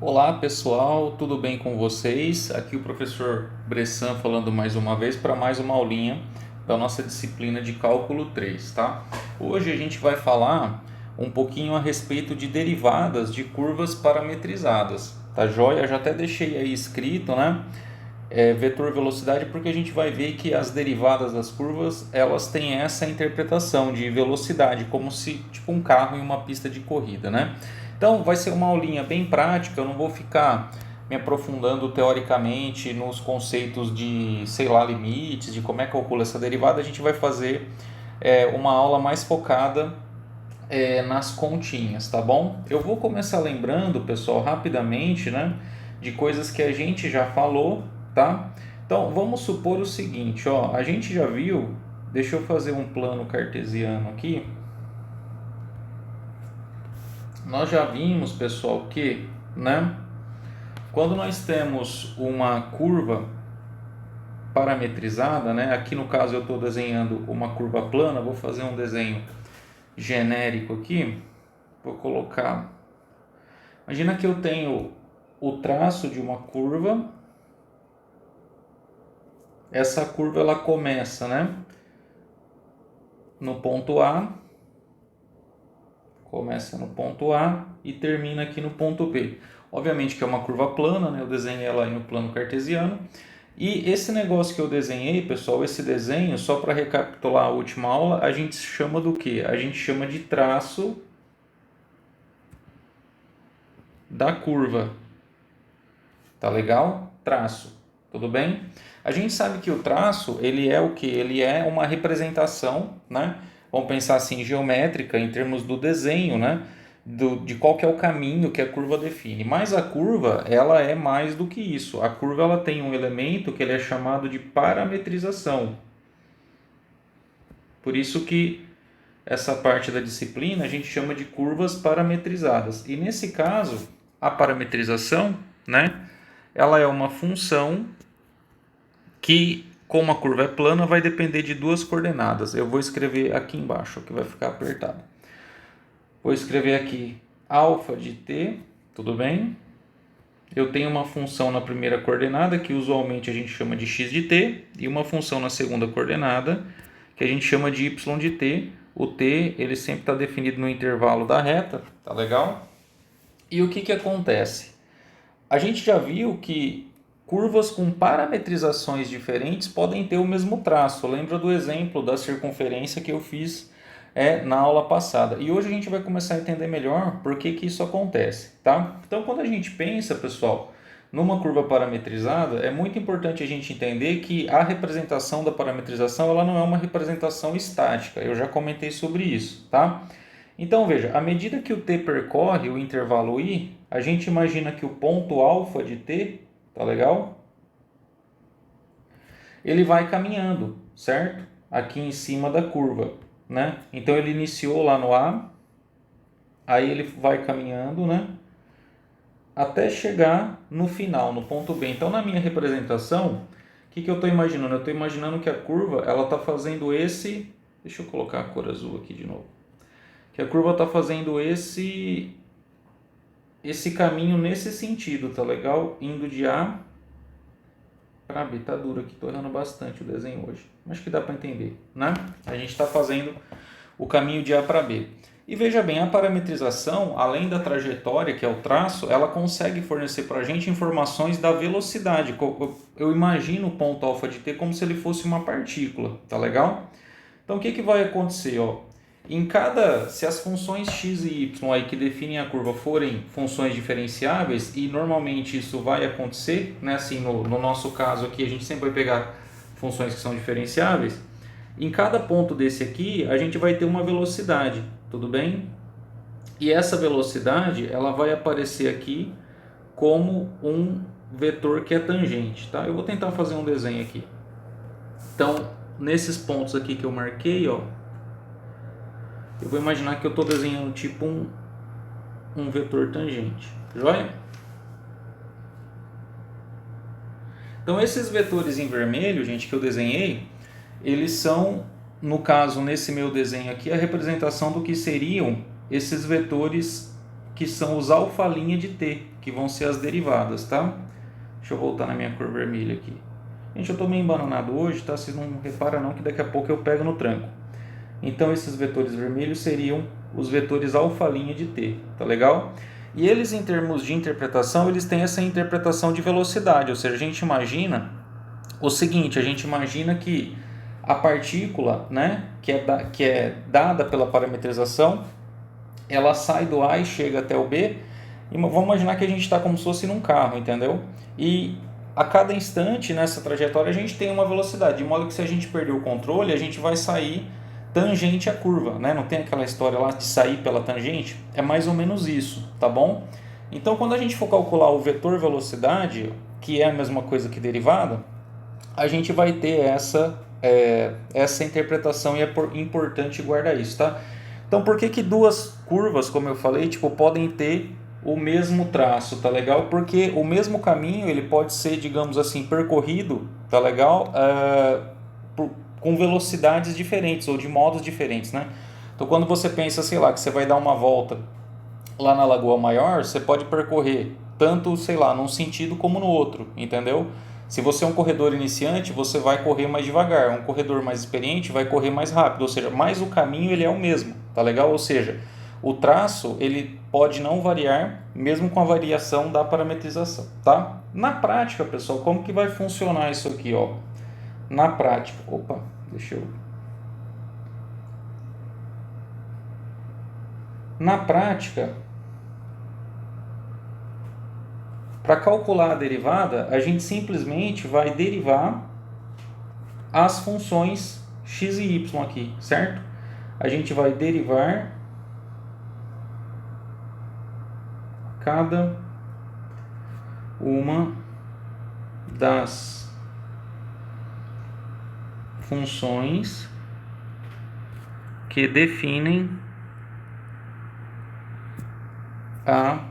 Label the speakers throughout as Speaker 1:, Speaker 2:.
Speaker 1: Olá pessoal, tudo bem com vocês? Aqui o professor Bressan falando mais uma vez para mais uma aulinha da nossa disciplina de cálculo 3, tá? Hoje a gente vai falar um pouquinho a respeito de derivadas de curvas parametrizadas, tá joia? Já até deixei aí escrito, né? Vetor velocidade, porque a gente vai ver que as derivadas das curvas elas têm essa interpretação de velocidade, como se tipo um carro em uma pista de corrida, né? Então vai ser uma aulinha bem prática, eu não vou ficar me aprofundando teoricamente nos conceitos de, sei lá, limites, de como é que calcula essa derivada. A gente vai fazer uma aula mais focada nas continhas, tá bom? Eu vou começar lembrando, pessoal, rapidamente, né, de coisas que a gente já falou, tá? Então, vamos supor o seguinte, ó, a gente já viu, deixa eu fazer um plano cartesiano aqui. Nós já vimos, pessoal, que, né, quando nós temos uma curva parametrizada, né, aqui no caso eu estou desenhando uma curva plana, vou fazer um desenho genérico aqui, vou colocar. Imagina que eu tenho o traço de uma curva. Essa curva ela começa, né, no ponto A, começa no ponto A e termina aqui no ponto B. Obviamente que é uma curva plana, né? Eu desenhei ela aí no plano cartesiano. E esse negócio que eu desenhei, pessoal, esse desenho, só para recapitular a última aula, a gente chama do que? A gente chama de traço da curva. Tá legal? Traço. Tudo bem? A gente sabe que o traço, ele é o que? Ele é uma representação, né? Vamos pensar assim, geométrica, em termos do desenho, né? De qual que é o caminho que a curva define. Mas a curva, ela é mais do que isso. A curva, ela tem um elemento que ele é chamado de parametrização. Por isso que essa parte da disciplina a gente chama de curvas parametrizadas. E nesse caso, a parametrização, né? Ela é uma função que, como a curva é plana, vai depender de duas coordenadas. Eu vou escrever aqui embaixo, que vai ficar apertado. Vou escrever aqui alfa de t, tudo bem? Eu tenho uma função na primeira coordenada, que usualmente a gente chama de x de t, e uma função na segunda coordenada, que a gente chama de y de t. O t, ele sempre está definido no intervalo da reta, tá legal? E o que acontece? A gente já viu que curvas com parametrizações diferentes podem ter o mesmo traço. Lembra do exemplo da circunferência que eu fiz na aula passada. E hoje a gente vai começar a entender melhor por que isso acontece, tá? Então, quando a gente pensa, pessoal, numa curva parametrizada, é muito importante a gente entender que a representação da parametrização ela não é uma representação estática. Eu já comentei sobre isso, tá? Então, veja, à medida que o t percorre o intervalo i, a gente imagina que o ponto alfa de t, tá legal? Ele vai caminhando, certo? Aqui em cima da curva, né? Então ele iniciou lá no A, aí ele vai caminhando, né? Até chegar no final, no ponto B. Então na minha representação, o que eu estou imaginando? Eu estou imaginando que a curva ela está fazendo esse... Deixa eu colocar a cor azul aqui de novo. Que a curva está fazendo esse caminho nesse sentido, tá legal? Indo de A para B. Tá duro aqui, tô errando bastante o desenho hoje. Acho que dá para entender, né? A gente está fazendo o caminho de A para B. E veja bem, a parametrização, além da trajetória, que é o traço, ela consegue fornecer para a gente informações da velocidade. Eu imagino o ponto alfa de t como se ele fosse uma partícula, tá legal? Então o que vai acontecer, ó? Se as funções x e y aí que definem a curva forem funções diferenciáveis, e normalmente isso vai acontecer, né? Assim, no nosso caso aqui, a gente sempre vai pegar funções que são diferenciáveis. Em cada ponto desse aqui, a gente vai ter uma velocidade, tudo bem? E essa velocidade, ela vai aparecer aqui como um vetor que é tangente, tá? Eu vou tentar fazer um desenho aqui. Então, nesses pontos aqui que eu marquei, ó, eu vou imaginar que eu estou desenhando tipo um vetor tangente, joia? Então esses vetores em vermelho, gente, que eu desenhei, eles são, no caso, nesse meu desenho aqui, a representação do que seriam esses vetores que são os alfa' de t, que vão ser as derivadas, tá? Deixa eu voltar na minha cor vermelha aqui. Gente, eu estou meio embananado hoje, tá? Vocês não reparam não que daqui a pouco eu pego no tranco. Então esses vetores vermelhos seriam os vetores alfa' de t, tá legal? E eles, em termos de interpretação, eles têm essa interpretação de velocidade, ou seja, a gente imagina o seguinte, a gente imagina que a partícula, né, que é dada pela parametrização, ela sai do A e chega até o B, e vamos imaginar que a gente está como se fosse num carro, entendeu? E a cada instante nessa trajetória a gente tem uma velocidade, de modo que se a gente perder o controle, a gente vai sair tangente à curva, né? Não tem aquela história lá de sair pela tangente? É mais ou menos isso, tá bom? Então, quando a gente for calcular o vetor velocidade, que é a mesma coisa que derivada, a gente vai ter essa interpretação e é importante guardar isso, tá? Então, por que duas curvas, como eu falei, tipo, podem ter o mesmo traço, tá legal? Porque o mesmo caminho, ele pode ser, digamos assim, percorrido, tá legal? Com velocidades diferentes ou de modos diferentes, né? Então, quando você pensa, sei lá, que você vai dar uma volta lá na Lagoa Maior, você pode percorrer tanto, sei lá, num sentido como no outro, entendeu? Se você é um corredor iniciante, você vai correr mais devagar. Um corredor mais experiente vai correr mais rápido, ou seja, mas o caminho ele é o mesmo, tá legal? Ou seja, o traço ele pode não variar, mesmo com a variação da parametrização, tá? Na prática, pessoal, como que vai funcionar isso aqui, ó? Na prática, Na prática, para calcular a derivada, a gente simplesmente vai derivar as funções x e y aqui, certo? A gente vai derivar cada uma das funções que definem a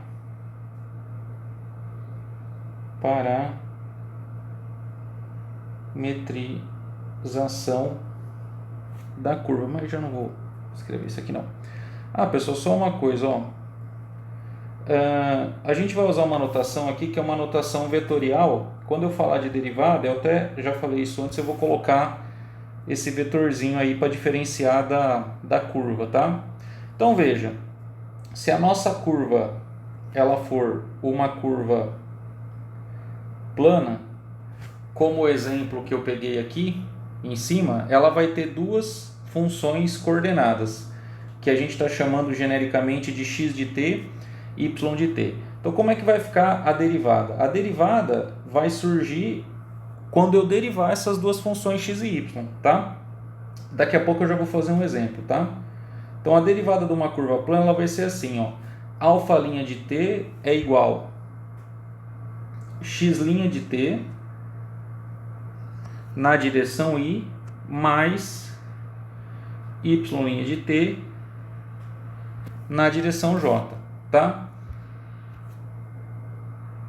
Speaker 1: parametrização da curva, mas já não vou escrever isso aqui não. Pessoal, só uma coisa, ó. A gente vai usar uma notação aqui que é uma notação vetorial. Quando eu falar de derivada, eu até já falei isso antes, eu vou colocar esse vetorzinho aí para diferenciar da curva, tá? Então veja, se a nossa curva ela for uma curva plana, como o exemplo que eu peguei aqui em cima, ela vai ter duas funções coordenadas, que a gente está chamando genericamente de x de t e y de t. Então, como é que vai ficar a derivada? A derivada vai surgir quando eu derivar essas duas funções x e y, tá? Daqui a pouco eu já vou fazer um exemplo, tá? Então, a derivada de uma curva plana ela vai ser assim, ó. Alfa' de t é igual x' de t na direção y mais y' de t na direção j, tá?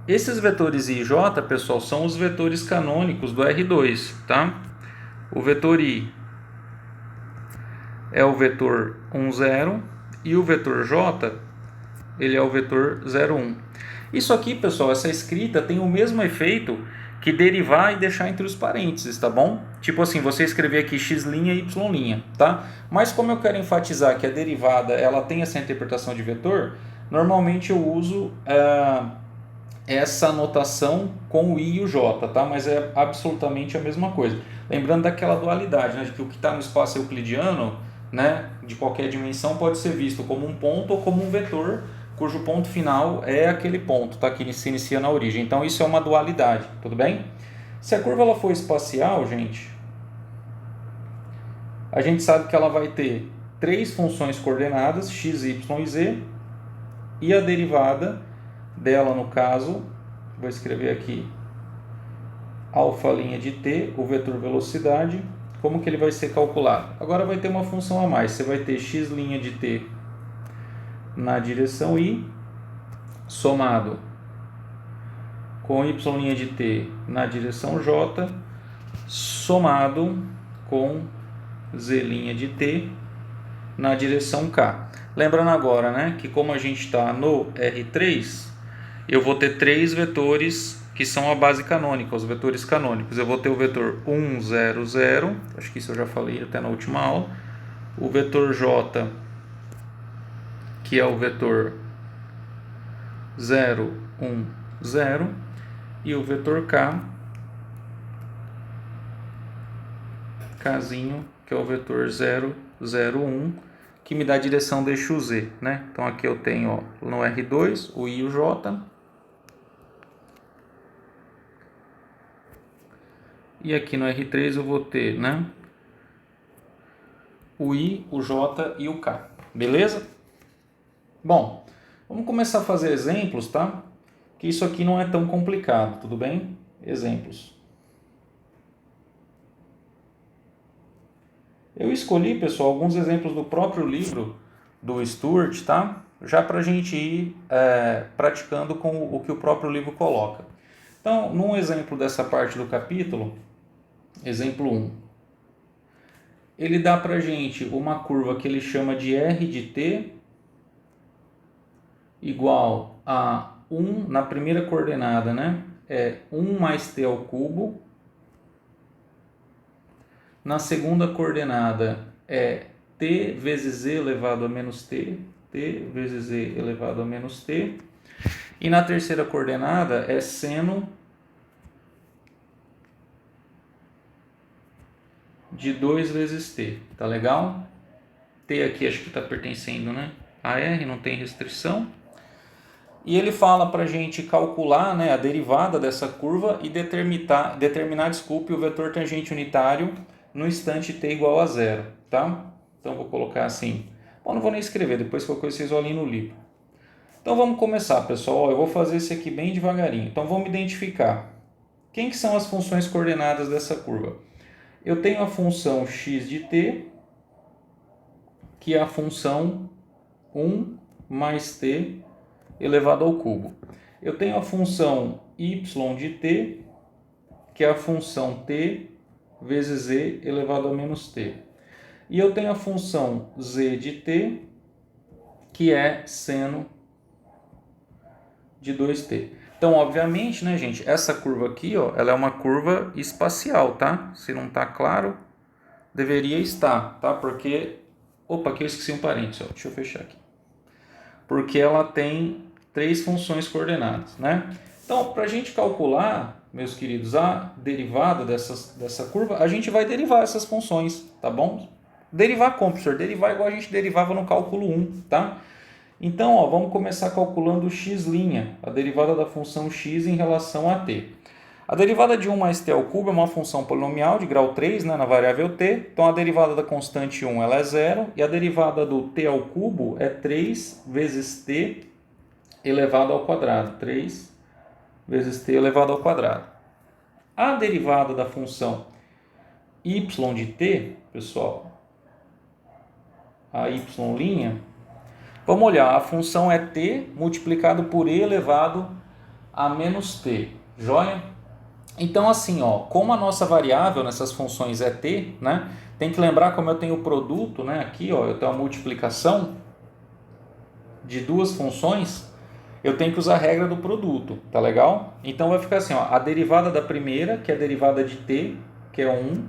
Speaker 1: Esses vetores i e j, pessoal, são os vetores canônicos do R2, tá? O vetor i é o vetor 1, 0 e o vetor j ele é o vetor 0, 1. Isso aqui, pessoal, essa escrita tem o mesmo efeito que derivar e deixar entre os parênteses, tá bom? Tipo assim, você escrever aqui x' e y', tá? Mas como eu quero enfatizar que a derivada ela tem essa interpretação de vetor, normalmente eu uso essa notação com o i e o j, tá? Mas é absolutamente a mesma coisa. Lembrando daquela dualidade, né? De que o que está no espaço euclidiano, né, de qualquer dimensão, pode ser visto como um ponto ou como um vetor, cujo ponto final é aquele ponto, tá? Que se inicia na origem. Então isso é uma dualidade, tudo bem? Se a curva ela for espacial, gente, a gente sabe que ela vai ter três funções coordenadas, x, y e z, e a derivada dela, no caso, vou escrever aqui alfa' de t, o vetor velocidade, como que ele vai ser calculado? Agora vai ter uma função a mais, você vai ter x' de t na direção y, somado com y' de t na direção j, somado com z' de t na direção k. Lembrando agora, né, que como a gente está no R3, eu vou ter três vetores que são a base canônica, os vetores canônicos. Eu vou ter o vetor 1, 0, 0, acho que isso eu já falei até na última aula. O vetor J, que é o vetor 0, 1, 0. E o vetor K, Kzinho, que é o vetor 0, 0, 1, que me dá a direção do eixo Z, né? Então aqui eu tenho, ó, no R2 o I e o J. E aqui no R3 eu vou ter, né, o I, o J e o K. Beleza? Bom, vamos começar a fazer exemplos, tá? Que isso aqui não é tão complicado, tudo bem? Exemplos. Eu escolhi, pessoal, alguns exemplos do próprio livro do Stuart, tá? Já para a gente ir praticando com o que o próprio livro coloca. Então, num exemplo dessa parte do capítulo, exemplo 1, ele dá para a gente uma curva que ele chama de R de t igual a 1 na primeira coordenada, né? É 1 mais t ao cubo. Na segunda coordenada é t vezes z elevado a menos t vezes z elevado a menos t. E na terceira coordenada é seno de 2 vezes t. Tá legal? T aqui acho que está pertencendo, né, a R, não tem restrição. E ele fala para a gente calcular, né, a derivada dessa curva e determinar, o vetor tangente unitário no instante t igual a zero, tá? Então vou colocar assim. Bom, não vou nem escrever, depois qualquer coisa vocês olhem no livro. Então vamos começar, pessoal. Eu vou fazer esse aqui bem devagarinho. Então vamos identificar. Quem que são as funções coordenadas dessa curva? Eu tenho a função x de t, que é a função 1 mais t elevado ao cubo. Eu tenho a função y de t, que é a função t vezes z elevado a menos t. E eu tenho a função z de t, que é seno de 2t. Então, obviamente, né, gente, essa curva aqui, ó, ela é uma curva espacial, tá? Se não tá claro, deveria estar, tá? Porque, opa, aqui eu esqueci um parênteses, ó. Deixa eu fechar aqui. Porque ela tem três funções coordenadas, né? Então, para a gente calcular, meus queridos, a derivada dessa curva, a gente vai derivar essas funções, tá bom? Derivar como, professor? Derivar igual a gente derivava no cálculo 1, tá? Então, ó, vamos começar calculando x', a derivada da função x em relação a t. A derivada de 1 mais t ao cubo é uma função polinomial de grau 3, né, na variável t. Então, a derivada da constante 1 ela é zero, e a derivada do t ao cubo é 3 vezes t elevado ao quadrado. 3 vezes t elevado ao quadrado. A derivada da função y de t, pessoal, a y', vamos olhar, a função é t multiplicado por e elevado a menos t, joia? Então assim, ó, como a nossa variável nessas funções é t, né, tem que lembrar como eu tenho o produto, né, aqui, ó, eu tenho a multiplicação de duas funções, eu tenho que usar a regra do produto, tá legal? Então vai ficar assim, ó, a derivada da primeira, que é a derivada de t, que é 1,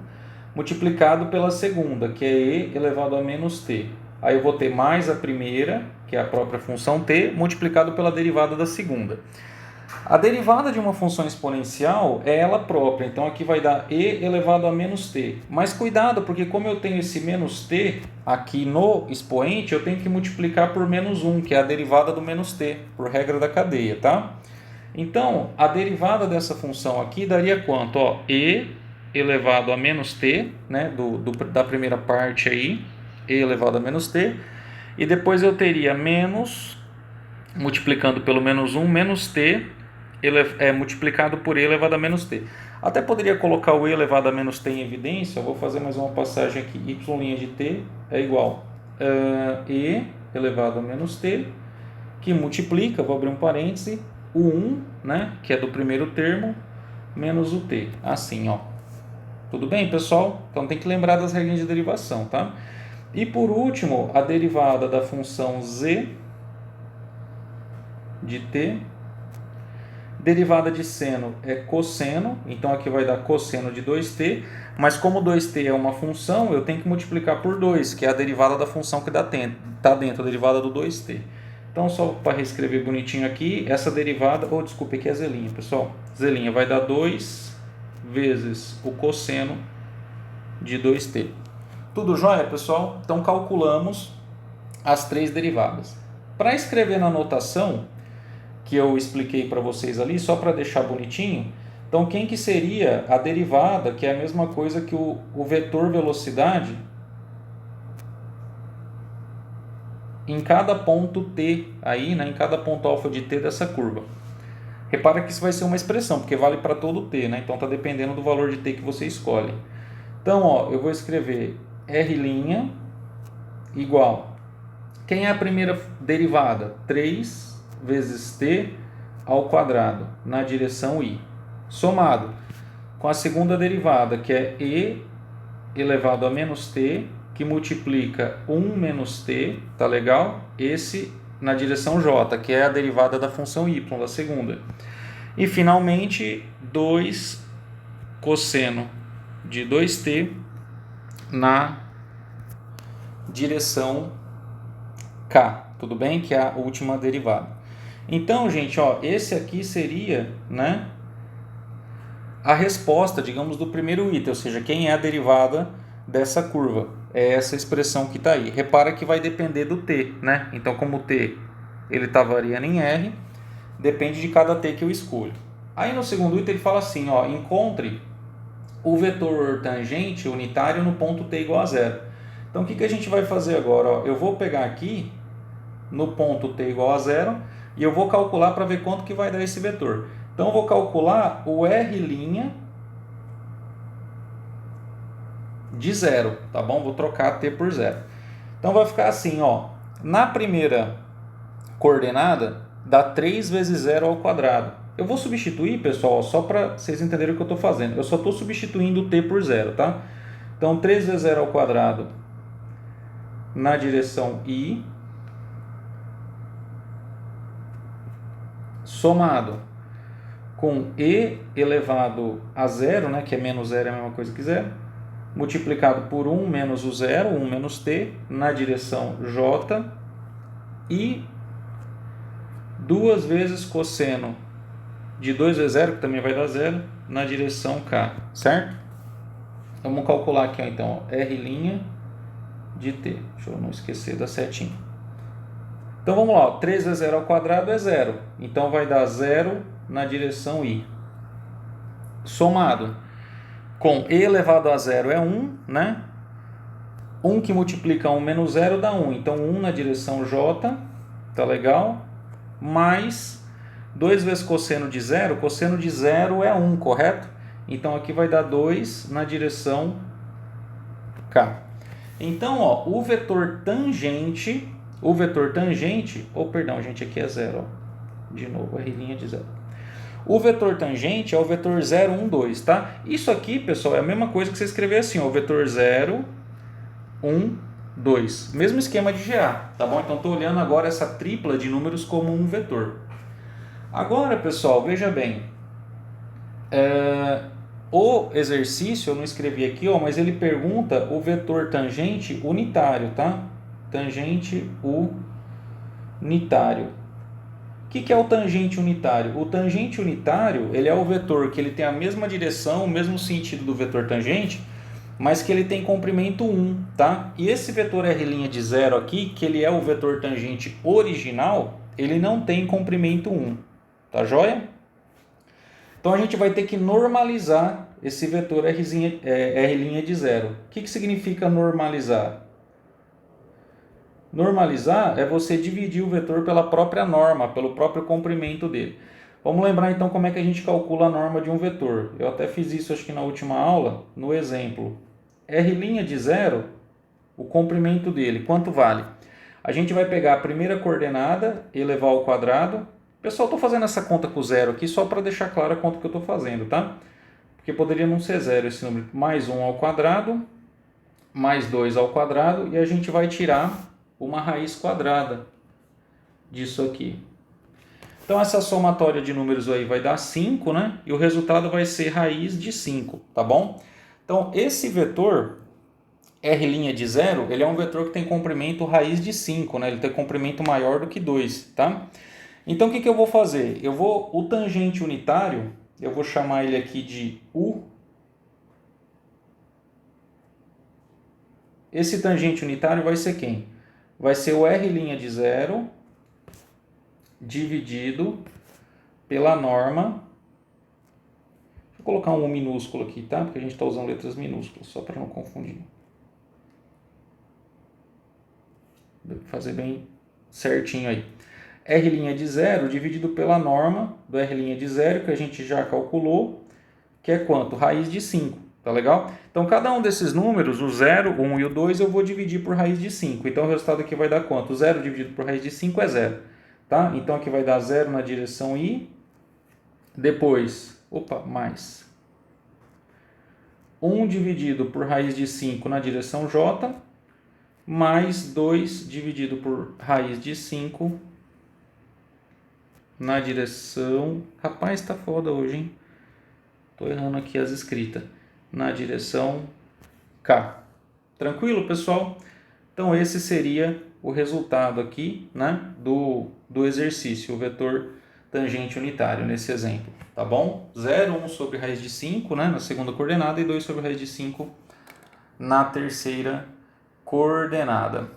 Speaker 1: multiplicado pela segunda, que é e elevado a menos t. Aí eu vou ter mais a primeira, que é a própria função t, multiplicado pela derivada da segunda. A derivada de uma função exponencial é ela própria, então aqui vai dar e elevado a menos t. Mas cuidado, porque como eu tenho esse menos t aqui no expoente, eu tenho que multiplicar por menos 1, que é a derivada do menos t, por regra da cadeia, tá? Então, a derivada dessa função aqui daria quanto? Ó, e elevado a menos t, né, da primeira parte aí, e elevado a menos t, e depois eu teria menos, multiplicando pelo menos 1, menos t, multiplicado por e elevado a menos t. Até poderia colocar o e elevado a menos t em evidência, eu vou fazer mais uma passagem aqui, y' de t é igual a e elevado a menos t, que multiplica, vou abrir um parêntese, o 1, né, que é do primeiro termo, menos o t, assim, ó. Tudo bem, pessoal? Então tem que lembrar das regras de derivação, tá? E por último, a derivada da função z de t. Derivada de seno é cosseno, então aqui vai dar cosseno de 2t, mas como 2t é uma função, eu tenho que multiplicar por 2, que é a derivada da função que está dentro, a derivada do 2t. Então, só para reescrever bonitinho aqui, essa derivada, desculpa, aqui é zelinha, pessoal. Zelinha vai dar 2 vezes o cosseno de 2t. Tudo jóia, pessoal? Então, calculamos as 3 derivadas. Para escrever na notação que eu expliquei para vocês ali, só para deixar bonitinho, então quem que seria a derivada, que é a mesma coisa que o vetor velocidade em cada ponto t, aí, né, em cada ponto alfa de t dessa curva. Repara que isso vai ser uma expressão, porque vale para todo t, né? Então está dependendo do valor de t que você escolhe. Então, eu vou escrever r' igual. Quem é a primeira derivada? 3 vezes t ao quadrado na direção i, somado com a segunda derivada, que é e elevado a menos t, que multiplica 1 menos t, tá legal? Esse na direção j, que é a derivada da função y, da segunda. E finalmente 2 cosseno de 2t na direção k, tudo bem? Que é a última derivada. Então, gente, esse aqui seria, né, a resposta, digamos, do primeiro item, ou seja, quem é a derivada dessa curva. É essa expressão que está aí. Repara que vai depender do t, né? Então, como o t ele está variando em r, depende de cada t que eu escolho. Aí no segundo item ele fala assim, encontre o vetor tangente unitário no ponto t igual a zero. Então, o que a gente vai fazer agora? Eu vou pegar aqui no ponto t igual a zero e eu vou calcular para ver quanto que vai dar esse vetor. Então, eu vou calcular o r' de zero, tá bom? Vou trocar t por zero. Então, vai ficar assim, na primeira coordenada, dá 3 vezes 0 ao quadrado. Eu vou substituir, pessoal, só para vocês entenderem o que eu estou fazendo. Eu só estou substituindo o t por zero, tá? Então, 3 vezes 0 ao quadrado na direção i, somado com e elevado a zero, né, que é menos zero, é a mesma coisa que zero, multiplicado por 1 menos o zero, 1 menos t, na direção j, e 2 vezes cosseno de 2 vezes 0, que também vai dar zero, na direção k, certo? Vamos calcular aqui, então, r' de t. Deixa eu não esquecer da setinha. Então, vamos lá, 3 vezes 0 ao quadrado é zero. Então, vai dar zero na direção i. Somado com e elevado a zero é 1, né? 1 que multiplica 1 menos 0 dá 1. Então, 1 na direção j, tá legal? Mais 2 vezes cosseno de zero é 1, correto? Então, aqui vai dar 2 na direção k. Então, o vetor tangente, perdão, gente, aqui é zero, de novo, r' de zero. O vetor tangente é o vetor 0, 1, 2, tá? Isso aqui, pessoal, é a mesma coisa que você escrever assim, o vetor 0, 1, 2. Mesmo esquema de GA, tá bom? Então, estou olhando agora essa tripla de números como um vetor. Agora, pessoal, veja bem. O exercício, eu não escrevi aqui, mas ele pergunta o vetor tangente unitário, tá? Tangente unitário. O que é o tangente unitário? O tangente unitário, ele é o vetor que ele tem a mesma direção, o mesmo sentido do vetor tangente, mas que ele tem comprimento 1, tá? E esse vetor r' de zero aqui, que ele é o vetor tangente original, ele não tem comprimento 1, tá joia? Então, a gente vai ter que normalizar esse vetor r' de zero. O que significa normalizar? Normalizar é você dividir o vetor pela própria norma, pelo próprio comprimento dele. Vamos lembrar então como é que a gente calcula a norma de um vetor. Eu até fiz isso acho que na última aula, no exemplo. R' de zero, o comprimento dele, quanto vale? A gente vai pegar a primeira coordenada, elevar ao quadrado. Pessoal, estou fazendo essa conta com zero aqui só para deixar claro a conta que eu estou fazendo, tá? Porque poderia não ser zero esse número. Mais 1 ao quadrado, mais 2 ao quadrado e a gente vai tirar uma raiz quadrada disso aqui. Então essa somatória de números aí vai dar 5, né? E o resultado vai ser raiz de 5, tá bom? Então esse vetor R' de 0, ele é um vetor que tem comprimento raiz de 5, né? Ele tem comprimento maior do que 2, tá? Então o que eu vou fazer? O tangente unitário, eu vou chamar ele aqui de U. Esse tangente unitário vai ser quem? Vai ser o R' de 0 dividido pela norma. Deixa eu colocar um U minúsculo aqui, tá? Porque a gente está usando letras minúsculas, só para não confundir. Vou fazer bem certinho aí. R' de 0 dividido pela norma do R' de 0, que a gente já calculou, que é quanto? Raiz de 5, tá legal? Então, cada um desses números, o 0, o 1 e o 2, eu vou dividir por raiz de 5. Então, o resultado aqui vai dar quanto? O 0 dividido por raiz de 5 é 0, tá? Então, aqui vai dar 0 na direção I, depois, mais 1 dividido por raiz de 5 na direção J, mais 2 dividido por raiz de 5 na direção... Rapaz, tá foda hoje, hein? Tô errando aqui as escritas. Na direção K. Tranquilo, pessoal? Então, esse seria o resultado aqui, né, do exercício, o vetor tangente unitário nesse exemplo, tá bom? 0, 1 sobre raiz de 5, né, na segunda coordenada, e 2 sobre raiz de 5 na terceira coordenada.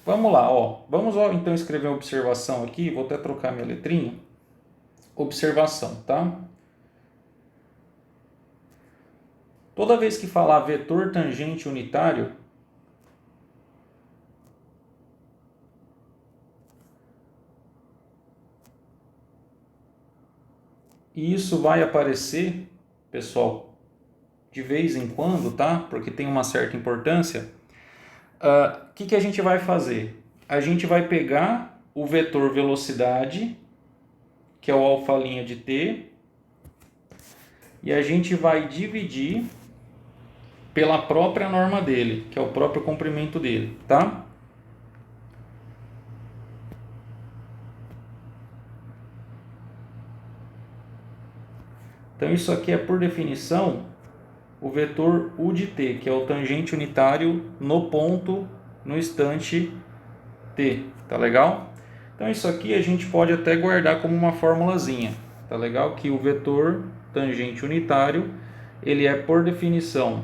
Speaker 1: Vamos lá, ó. Vamos então escrever uma observação aqui, vou até trocar minha letrinha. Observação, tá? Toda vez que falar vetor tangente unitário, e isso vai aparecer, pessoal, de vez em quando, tá? Porque tem uma certa importância. O que a gente vai fazer? A gente vai pegar o vetor velocidade, que é o alfa' de t, e a gente vai dividir pela própria norma dele, que é o próprio comprimento dele, tá? Então isso aqui é, por definição, o vetor U de t, que é o tangente unitário no ponto, no instante t, tá legal? Então isso aqui a gente pode até guardar como uma formulazinha, tá legal? Que o vetor tangente unitário, ele é, por definição,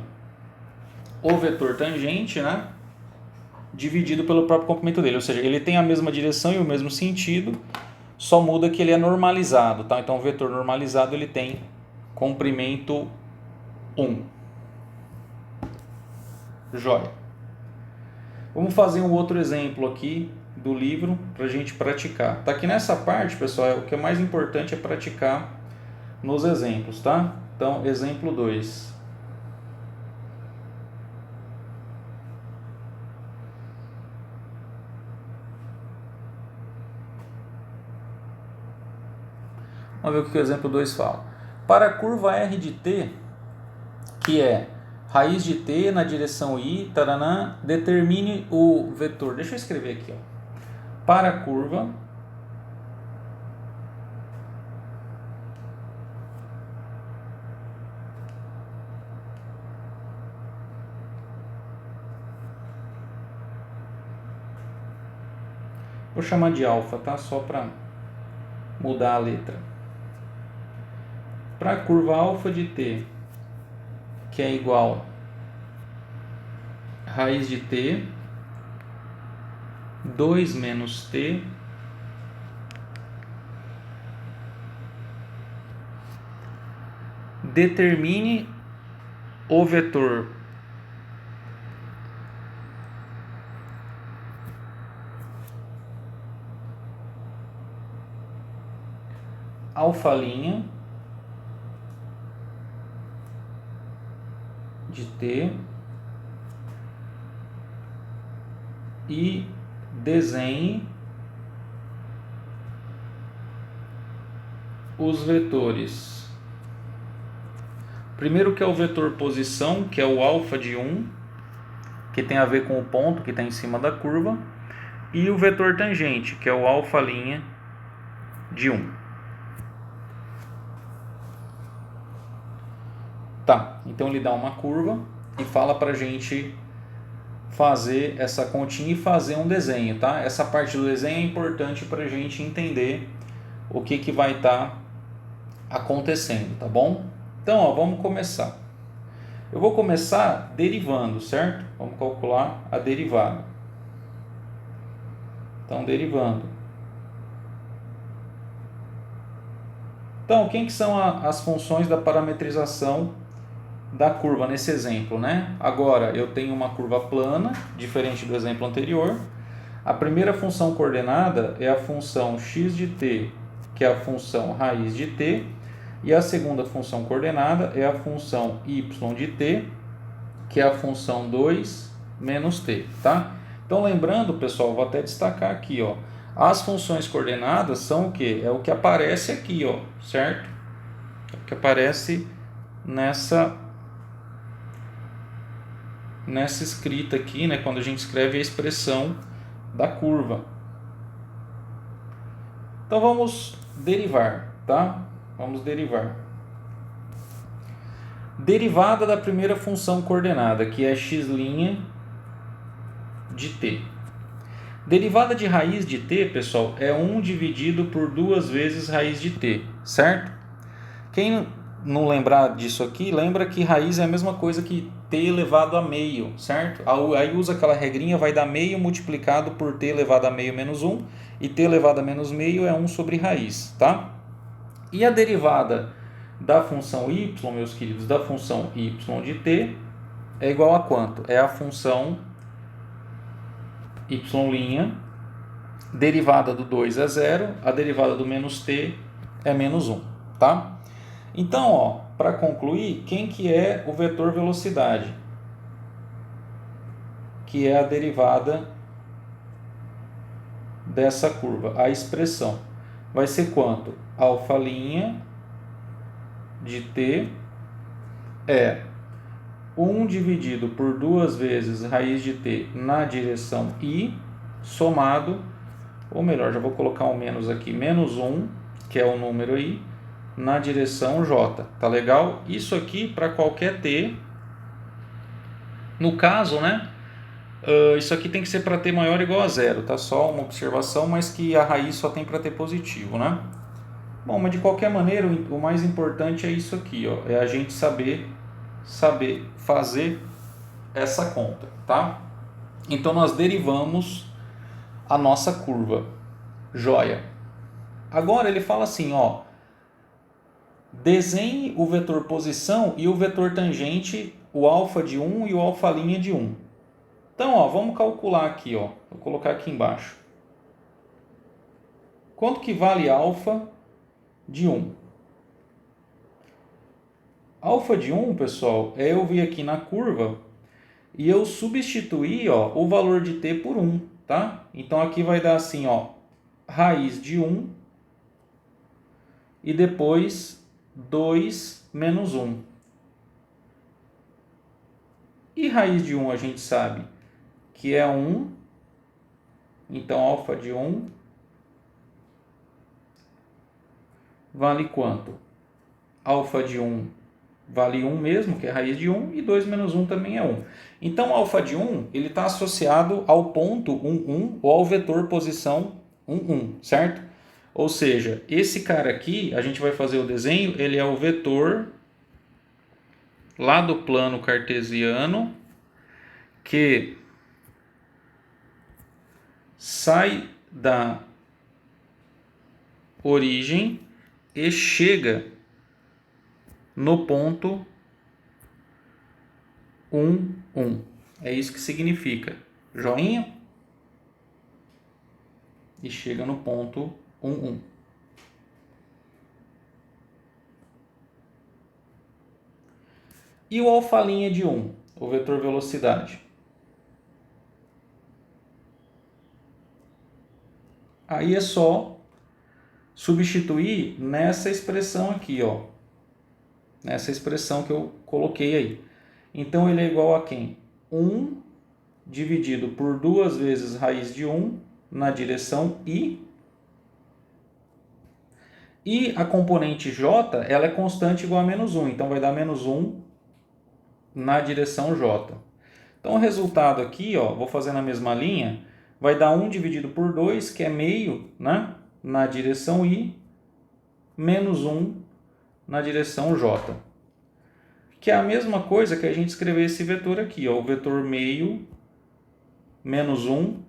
Speaker 1: o vetor tangente, né, dividido pelo próprio comprimento dele, ou seja, ele tem a mesma direção e o mesmo sentido, só muda que ele é normalizado, tá? Então o vetor normalizado ele tem comprimento 1. Jóia. Vamos fazer um outro exemplo aqui do livro para a gente praticar. Tá aqui nessa parte, pessoal, o que é mais importante é praticar nos exemplos, tá? Então, exemplo 2. Vamos ver o que o exemplo 2 fala. Para a curva R de t, que é raiz de t na direção I, taranã, determine o vetor. Deixa eu escrever aqui, ó. Para a curva vou chamar de alfa, tá? Só para mudar a letra. Para a curva alfa de t, que é igual a raiz de t, 2 menos t, determine o vetor alfa' de t e desenhe os vetores. Primeiro, que é o vetor posição, que é o alfa de 1, que tem a ver com o ponto que está em cima da curva, e o vetor tangente, que é o alfa' de 1. Tá, então ele dá uma curva e fala para a gente fazer essa continha e fazer um desenho, tá? Essa parte do desenho é importante para a gente entender o que vai estar acontecendo, tá bom? Então, ó, vamos começar. Eu vou começar derivando, certo? Vamos calcular a derivada. Então, derivando. Então, quem que são as funções da parametrização da curva nesse exemplo, né? Agora, eu tenho uma curva plana, diferente do exemplo anterior. A primeira função coordenada é a função x de t, que é a função raiz de t, e a segunda função coordenada é a função y de t, que é a função 2 menos t, tá? Então, lembrando, pessoal, vou até destacar aqui, ó, as funções coordenadas são o quê? É o que aparece aqui, ó, certo? É o que aparece nessa escrita aqui, né, quando a gente escreve a expressão da curva. Então vamos derivar, tá? Vamos derivar. Derivada da primeira função coordenada, que é x' de t. Derivada de raiz de t, pessoal, é 1 dividido por 2 vezes raiz de t, certo? Quem não lembrar disso aqui, lembra que raiz é a mesma coisa que t elevado a meio, certo? Aí usa aquela regrinha, vai dar meio multiplicado por t elevado a meio menos 1, e t elevado a menos meio é 1 sobre raiz, tá? E a derivada da função y, meus queridos, da função y de t é igual a quanto? É a função y', derivada do 2 é 0, a derivada do menos t é menos 1, tá? Então, ó, para concluir, quem que é o vetor velocidade? Que é a derivada dessa curva. A expressão vai ser quanto? Alfa' de t é 1 dividido por 2 vezes raiz de t na direção i, somado, ou melhor, já vou colocar um menos aqui, menos 1, que é o número i, na direção j, tá legal? Isso aqui para qualquer t. No caso, né? Isso aqui tem que ser para t maior ou igual a zero, tá? Só uma observação, mas que a raiz só tem para t positivo, né? Bom, mas de qualquer maneira, o mais importante é isso aqui, ó, é a gente saber fazer essa conta, tá? Então nós derivamos a nossa curva, joia. Agora ele fala assim, ó, desenhe o vetor posição e o vetor tangente, o alfa de 1 e o alfa' de 1. Então, ó, vamos calcular aqui, ó. Vou colocar aqui embaixo. Quanto que vale alfa de 1? Alfa de 1, pessoal, é eu vir aqui na curva e eu substituir, ó, o valor de t por 1, tá? Então aqui vai dar assim, ó, raiz de 1 e depois 2 menos 1. E raiz de 1 a gente sabe que é 1, então alfa de 1 vale quanto? Alfa de 1 vale 1 mesmo, que é raiz de 1, e 2 menos 1 também é 1. Então, alfa de 1 ele está associado ao ponto 1, 1 ou ao vetor posição 1, 1, certo? Ou seja, esse cara aqui, a gente vai fazer o desenho, ele é o vetor lá do plano cartesiano que sai da origem e chega no ponto 1, 1. É isso que significa. Joinha? E chega no ponto 1, 1. E o alfa' de 1, o vetor velocidade? Aí é só substituir nessa expressão aqui, ó. Nessa expressão que eu coloquei aí. Então ele é igual a quem? 1 dividido por 2 vezes raiz de 1 na direção I. E a componente J, ela é constante igual a menos 1, então vai dar menos 1 na direção J. Então o resultado aqui, ó, vou fazer na mesma linha, vai dar 1 dividido por 2, que é meio, né, na direção I, menos 1 na direção J. Que é a mesma coisa que a gente escrever esse vetor aqui, ó, o vetor meio menos 1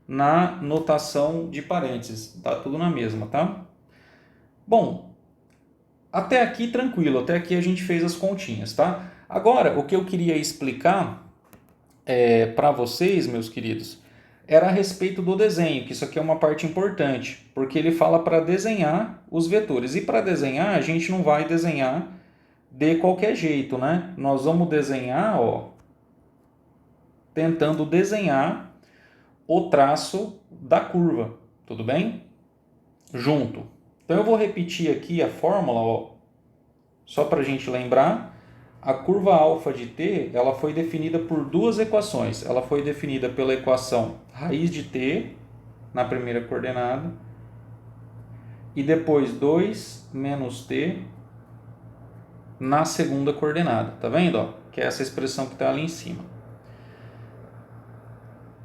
Speaker 1: na notação de parênteses. Tá tudo na mesma, tá? Bom, até aqui tranquilo, até aqui a gente fez as continhas, tá? Agora, o que eu queria explicar para vocês, meus queridos, era a respeito do desenho, que isso aqui é uma parte importante, porque ele fala para desenhar os vetores. E para desenhar, a gente não vai desenhar de qualquer jeito, né? Nós vamos desenhar, ó, tentando desenhar o traço da curva, tudo bem? Junto. Então eu vou repetir aqui a fórmula, ó, só para a gente lembrar. A curva alfa de t, ela foi definida por duas equações. Ela foi definida pela equação raiz de t na primeira coordenada e depois 2 menos t na segunda coordenada. Tá vendo? Ó? Que é essa expressão que está ali em cima.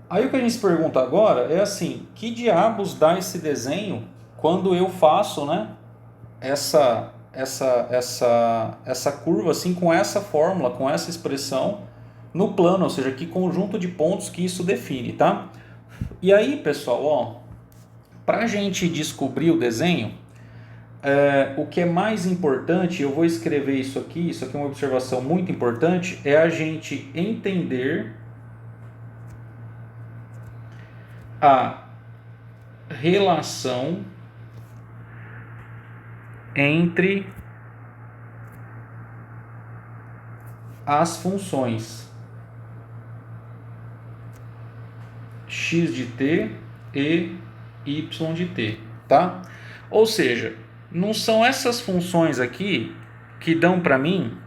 Speaker 1: Aí o que a gente se pergunta agora é assim, que diabos dá esse desenho quando eu faço, né, essa curva assim com essa fórmula, com essa expressão no plano, ou seja, que conjunto de pontos que isso define, tá? E aí, pessoal, ó, para a gente descobrir o desenho, o que é mais importante, eu vou escrever isso aqui é uma observação muito importante, é a gente entender a relação entre as funções x de t e y de t, tá? Ou seja, não são essas funções aqui que dão para mim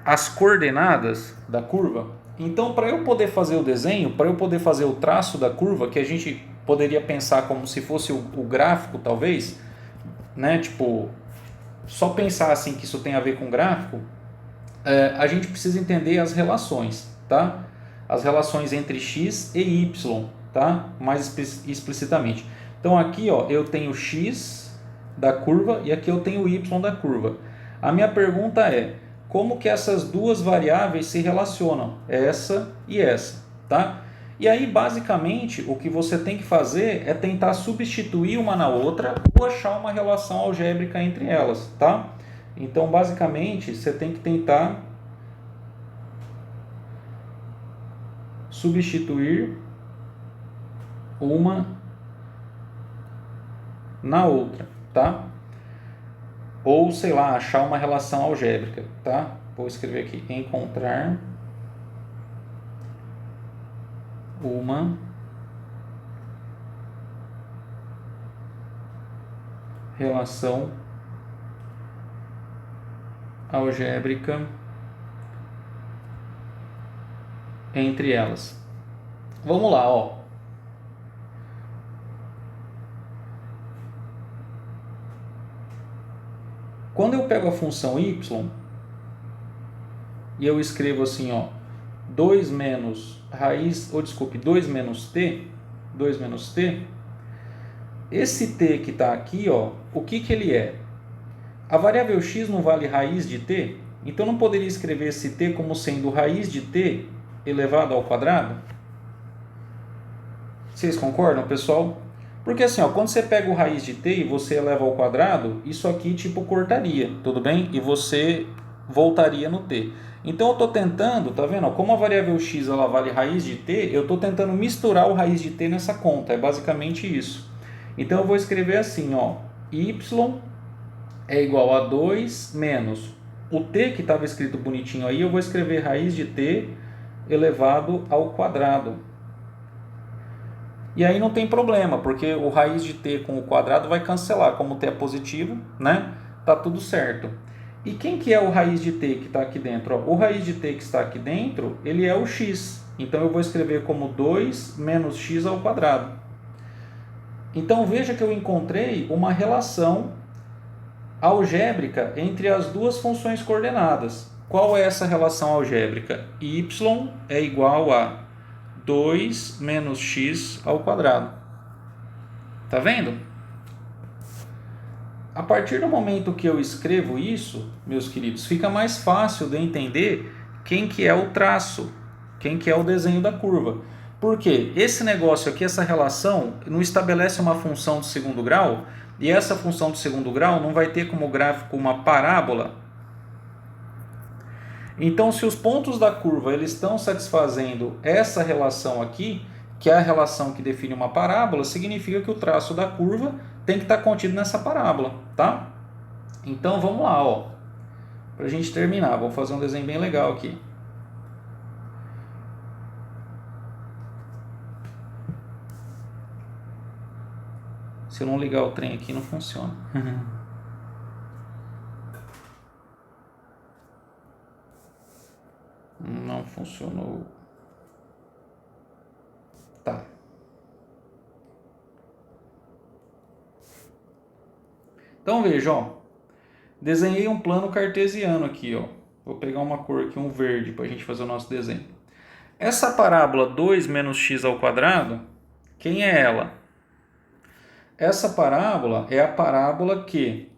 Speaker 1: as coordenadas da curva. Então, para eu poder fazer o desenho, para eu poder fazer o traço da curva, que a gente poderia pensar como se fosse o gráfico, talvez, né? Tipo, só pensar assim que isso tem a ver com gráfico, a gente precisa entender as relações, tá? As relações entre x e y, tá? Mais explicitamente. Então aqui, ó, eu tenho x da curva e aqui eu tenho y da curva. A minha pergunta é, como que essas duas variáveis se relacionam? Essa e essa, tá? E aí, basicamente, o que você tem que fazer é tentar substituir uma na outra ou achar uma relação algébrica entre elas, tá? Então, basicamente, você tem que tentar substituir uma na outra, tá? Ou, sei lá, achar uma relação algébrica, tá? Vou escrever aqui, encontrar uma relação algébrica entre elas. Vamos lá, ó. Quando eu pego a função y e eu escrevo assim, ó, 2 menos raiz, 2 menos t, esse t que está aqui, ó, o que ele é? A variável x não vale raiz de t, então não poderia escrever esse t como sendo raiz de t elevado ao quadrado? Vocês concordam, pessoal? Porque assim, ó, quando você pega o raiz de t e você eleva ao quadrado, isso aqui tipo cortaria, tudo bem? E você voltaria no t. Então eu estou tentando, tá vendo? Como a variável x ela vale raiz de t, eu estou tentando misturar o raiz de t nessa conta, é basicamente isso. Então eu vou escrever assim, ó, y é igual a 2 menos o t que estava escrito bonitinho aí, eu vou escrever raiz de t elevado ao quadrado. E aí não tem problema, porque o raiz de t com o quadrado vai cancelar, como t é positivo, né? Tá tudo certo. E quem que é o raiz de t que está aqui dentro? Ó, o raiz de t que está aqui dentro, ele é o x. Então eu vou escrever como 2 menos x ao quadrado. Então veja que eu encontrei uma relação algébrica entre as duas funções coordenadas. Qual é essa relação algébrica? Y é igual a 2 menos x ao quadrado. Tá vendo? A partir do momento que eu escrevo isso, meus queridos, fica mais fácil de entender quem que é o traço, quem que é o desenho da curva. Porque esse negócio aqui, essa relação, não estabelece uma função de segundo grau, e essa função de segundo grau não vai ter como gráfico uma parábola. Então, se os pontos da curva eles estão satisfazendo essa relação aqui, que é a relação que define uma parábola, significa que o traço da curva tem que estar contido nessa parábola, tá? Então, vamos lá, ó. Para a gente terminar, vou fazer um desenho bem legal aqui. Se eu não ligar o trem aqui, não funciona. Não funcionou. Tá. Então veja, ó. Desenhei um plano cartesiano aqui, ó. Vou pegar uma cor aqui, um verde, para a gente fazer o nosso desenho. Essa parábola 2 menos x ao quadrado, quem é ela? Essa parábola é a parábola que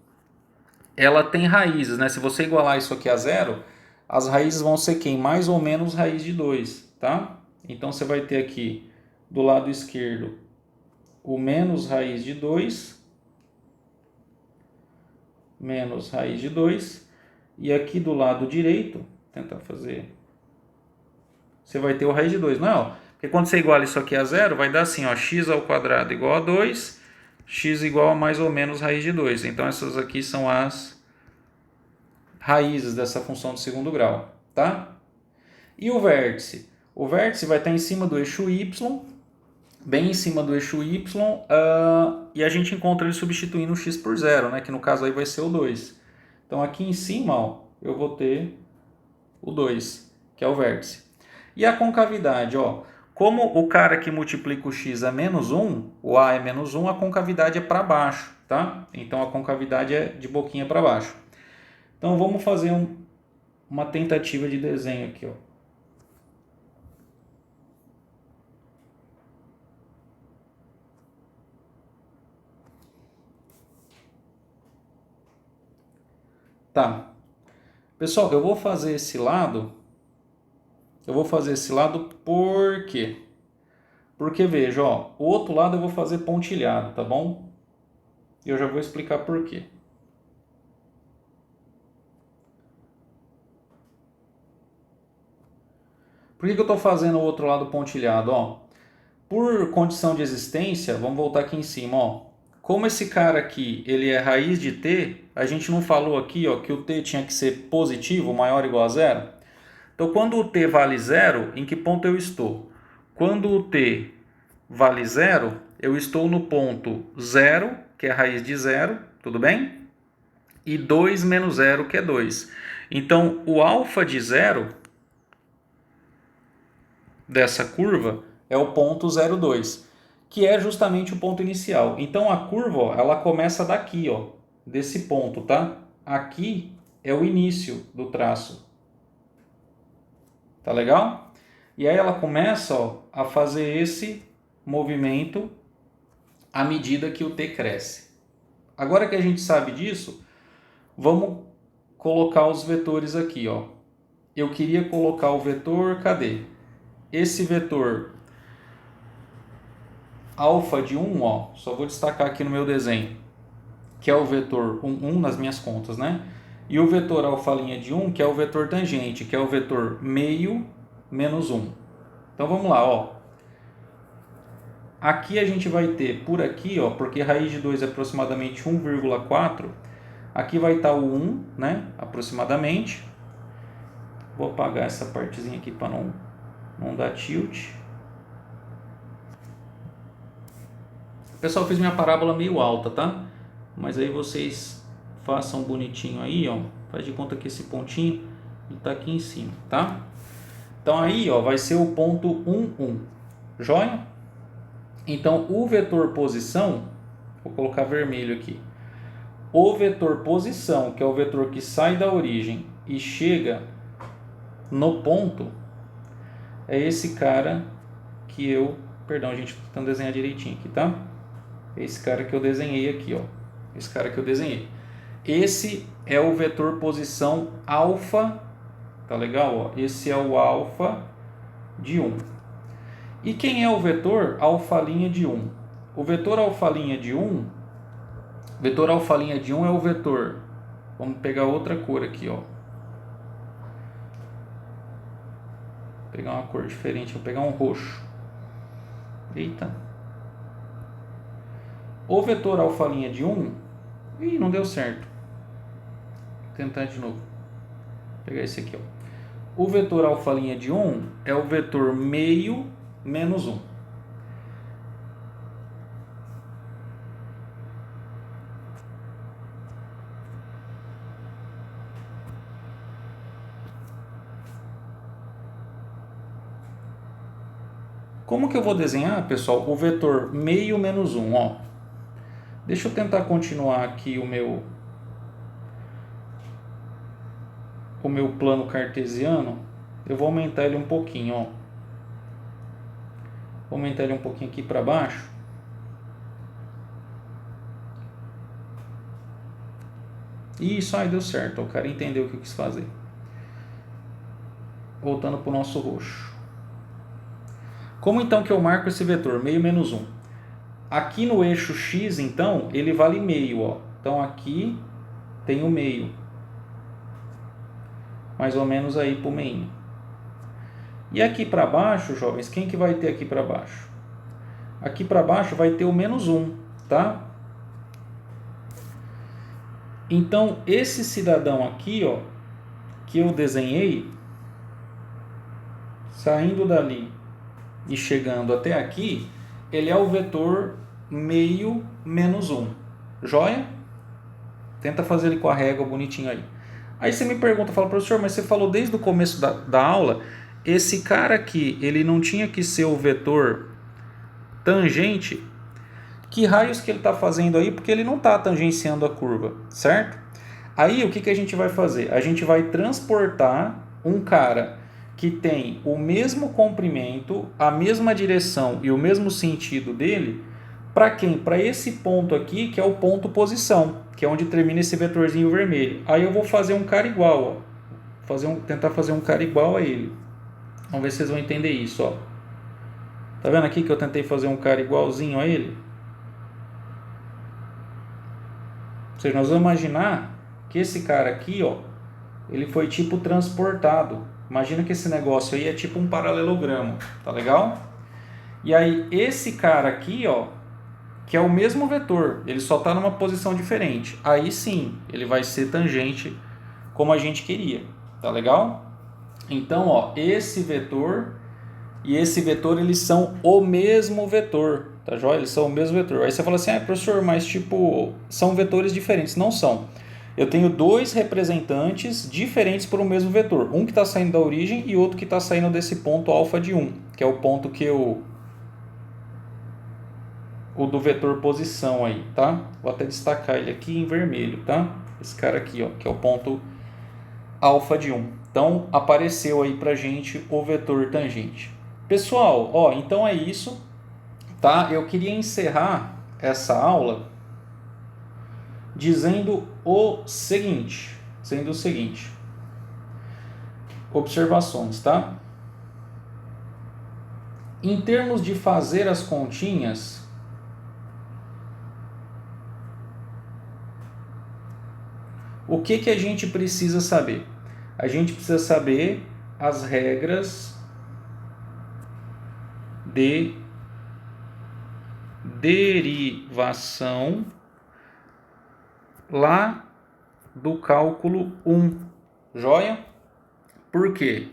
Speaker 1: ela tem raízes, né? Se você igualar isso aqui a zero, as raízes vão ser quem? Mais ou menos raiz de 2, tá? Então você vai ter aqui do lado esquerdo o menos raiz de 2, menos raiz de 2, e aqui do lado direito, vou tentar fazer, você vai ter o raiz de 2, não é? Ó? Porque quando você iguala isso aqui a zero, vai dar assim, ó, x ao quadrado igual a 2, x igual a mais ou menos raiz de 2. Então essas aqui são as raízes dessa função de segundo grau, tá? E o vértice? O vértice vai estar em cima do eixo y, bem em cima do eixo y, e a gente encontra ele substituindo o x por zero, né? Que no caso aí vai ser o 2. Então aqui em cima, ó, eu vou ter o 2, que é o vértice. E a concavidade, ó, como o cara que multiplica o x é menos 1, o a é menos 1, a concavidade é para baixo, tá? Então a concavidade é de boquinha para baixo. Então vamos fazer uma tentativa de desenho aqui, ó. Tá. Pessoal, eu vou fazer esse lado. Por quê? Porque veja, ó, o outro lado eu vou fazer pontilhado, tá bom? E eu já vou explicar por quê. Por que eu estou fazendo o outro lado pontilhado? Ó, por condição de existência, vamos voltar aqui em cima, ó. Como esse cara aqui, ele é raiz de t, a gente não falou aqui, ó, que o t tinha que ser positivo, maior ou igual a zero? Então, quando o t vale zero, em que ponto eu estou? Quando o t vale zero, eu estou no ponto zero, que é a raiz de zero, tudo bem? E 2 menos zero, que é 2. Então, o alfa de zero dessa curva é o ponto 0,2, que é justamente o ponto inicial. Então a curva, ó, ela começa daqui, ó, desse ponto, tá? Aqui é o início do traço. Tá legal? E aí ela começa, ó, a fazer esse movimento à medida que o t cresce. Agora que a gente sabe disso, vamos colocar os vetores aqui, ó. Eu queria colocar o vetor, cadê? Esse vetor alfa de 1, ó, só vou destacar aqui no meu desenho, que é o vetor 1 nas minhas contas, né? E o vetor alfa' de 1, que é o vetor tangente, que é o vetor meio menos 1. Então vamos lá, ó. Aqui a gente vai ter por aqui, ó, porque raiz de 2 é aproximadamente 1,4, aqui vai estar o 1, né, aproximadamente. Vou apagar essa partezinha aqui para não dar tilt. Pessoal, eu fiz minha parábola meio alta, tá? Mas aí vocês façam bonitinho aí, ó. Faz de conta que esse pontinho está aqui em cima, tá? Então aí, ó, vai ser o ponto 1, 1. Joia? Então o vetor posição, vou colocar vermelho aqui. O vetor posição, que é o vetor que sai da origem e chega no ponto, é esse cara que eu... Perdão, gente, tô tentando desenhar direitinho aqui, tá? É esse cara que eu desenhei aqui, ó. Esse cara que eu desenhei. Esse é o vetor posição alfa, tá legal? Ó? Esse é o alfa de 1. E quem é o vetor alfa' de 1? O vetor alfa' de 1, vetor alfa' de 1 é o vetor. Vamos pegar outra cor aqui, ó. Vou pegar uma cor diferente, vou pegar um roxo. Eita. O vetor alfa' de 1, ih, não deu certo. Vou tentar de novo. Vou pegar esse aqui, ó. O vetor alfa' de 1 é o vetor meio menos 1. Como que eu vou desenhar, pessoal, o vetor meio menos 1? Ó, deixa eu tentar continuar aqui o meu plano cartesiano. Eu vou aumentar ele um pouquinho, ó. Vou aumentar ele um pouquinho aqui para baixo. Isso, aí deu certo. O cara entendeu o que eu quis fazer. Voltando para o nosso roxo. Como então que eu marco esse vetor? Meio menos 1. Aqui no eixo X, então, ele vale meio, ó. Então aqui tem o meio. Mais ou menos aí pro meio. E aqui para baixo, jovens, quem que vai ter aqui para baixo? Aqui para baixo vai ter o menos 1, tá? Então, esse cidadão aqui, ó, que eu desenhei, saindo dali e chegando até aqui, ele é o vetor meio menos 1. Joia? Tenta fazer ele com a régua bonitinho aí. Aí você me pergunta, fala, professor, mas você falou desde o começo da aula, esse cara aqui, ele não tinha que ser o vetor tangente? Que raios que ele está fazendo aí? Porque ele não está tangenciando a curva, certo? Aí o que a gente vai fazer? A gente vai transportar um cara que tem o mesmo comprimento, a mesma direção e o mesmo sentido dele, para quem? Para esse ponto aqui, que é o ponto posição, que é onde termina esse vetorzinho vermelho. Aí eu vou fazer um cara igual, ó. Tentar fazer um cara igual a ele. Vamos ver se vocês vão entender isso, ó. Tá vendo aqui que eu tentei fazer um cara igualzinho a ele? Ou seja, nós vamos imaginar que esse cara aqui, ó, ele foi tipo transportado. Imagina que esse negócio aí é tipo um paralelogramo, tá legal? E aí esse cara aqui, ó, que é o mesmo vetor, ele só está numa posição diferente. Aí sim, ele vai ser tangente como a gente queria, tá legal? Então, ó, esse vetor e esse vetor, eles são o mesmo vetor, tá joia? Eles são o mesmo vetor. Aí você fala assim, professor, mas tipo, são vetores diferentes. Não são. Eu tenho dois representantes diferentes por um mesmo vetor. Um que está saindo da origem e outro que está saindo desse ponto alfa de 1, que é o ponto que o do vetor posição aí, tá? Vou até destacar ele aqui em vermelho, tá? Esse cara aqui, ó, que é o ponto alfa de 1. Então, apareceu aí pra gente o vetor tangente. Pessoal, ó, então é isso, tá? Eu queria encerrar essa aula dizendo o seguinte, observações, tá? Em termos de fazer as continhas, o que a gente precisa saber? A gente precisa saber as regras de derivação lá do cálculo 1. Joia? Por quê?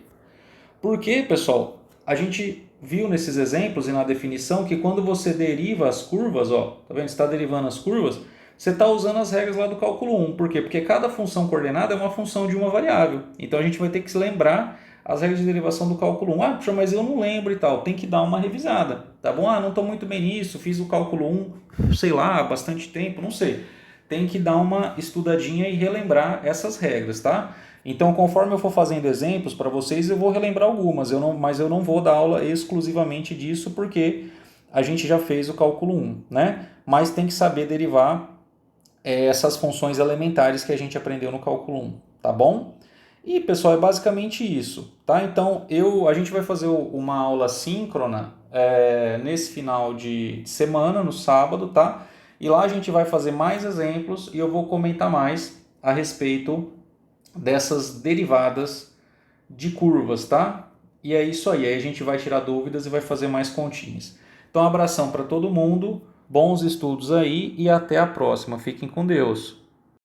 Speaker 1: Porque, pessoal, a gente viu nesses exemplos e na definição que quando você deriva as curvas, ó, tá vendo? Está derivando as curvas, você está usando as regras lá do cálculo 1. Por quê? Porque cada função coordenada é uma função de uma variável. Então a gente vai ter que se lembrar as regras de derivação do cálculo 1. Ah, puxa, mas eu não lembro e tal. Tem que dar uma revisada, tá bom? Ah, não estou muito bem nisso, fiz o cálculo 1, sei lá, há bastante tempo, não sei. Tem que dar uma estudadinha e relembrar essas regras, tá? Então, conforme eu for fazendo exemplos para vocês, eu vou relembrar algumas, mas eu não vou dar aula exclusivamente disso, porque a gente já fez o cálculo 1, né? Mas tem que saber derivar essas funções elementares que a gente aprendeu no cálculo 1, tá bom? E, pessoal, é basicamente isso, tá? Então, a gente vai fazer uma aula síncrona nesse final de semana, no sábado, tá? E lá a gente vai fazer mais exemplos e eu vou comentar mais a respeito dessas derivadas de curvas, tá? E é isso aí a gente vai tirar dúvidas e vai fazer mais continhas. Então, um abração para todo mundo, bons estudos aí e até a próxima. Fiquem com Deus.